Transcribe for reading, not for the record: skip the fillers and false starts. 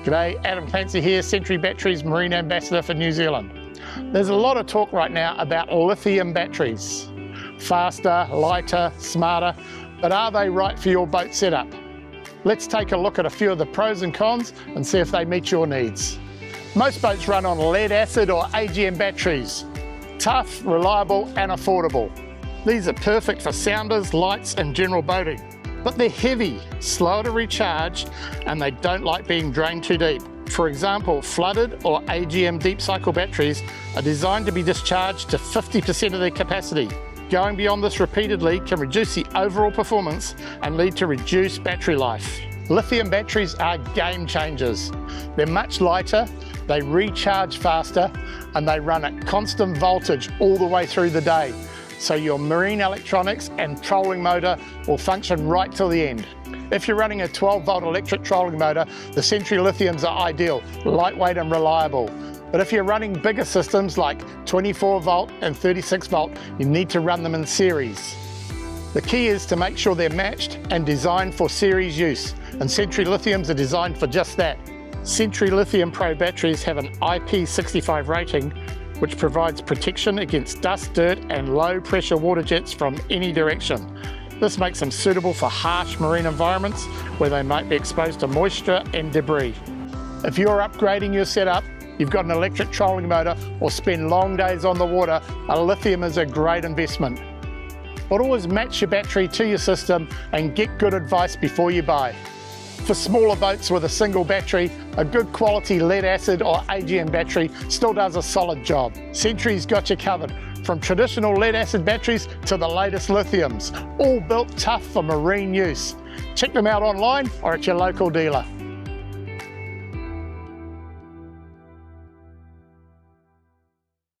G'day, Adam Clancy here, Century Batteries Marine Ambassador for New Zealand. There's a lot of talk right now about lithium batteries. Faster, lighter, smarter, but are they right for your boat setup? Let's take a look at a few of the pros and cons and see if they meet your needs. Most boats run on lead acid or AGM batteries. Tough, reliable and affordable. These are perfect for sounders, lights and general boating. But they're heavy, slower to recharge, and they don't like being drained too deep. For example, flooded or AGM deep cycle batteries are designed to be discharged to 50% of their capacity. Going beyond this repeatedly can reduce the overall performance and lead to reduced battery life. Lithium batteries are game changers. They're much lighter, they recharge faster, and they run at constant voltage all the way through the day. So your marine electronics and trolling motor will function right till the end. If you're running a 12-volt electric trolling motor, the Century Lithiums are ideal, lightweight and reliable. But if you're running bigger systems like 24-volt and 36-volt, you need to run them in series. The key is to make sure they're matched and designed for series use, and Century Lithiums are designed for just that. Century Lithium Pro batteries have an IP65 rating, which provides protection against dust, dirt and low pressure water jets from any direction. This makes them suitable for harsh marine environments where they might be exposed to moisture and debris. If you're upgrading your setup, you've got an electric trolling motor or spend long days on the water, a lithium is a great investment. But always match your battery to your system and get good advice before you buy. For smaller boats with a single battery, a good quality lead acid or AGM battery still does a solid job. Century's got you covered, from traditional lead acid batteries to the latest lithiums, all built tough for marine use. Check them out online or at your local dealer.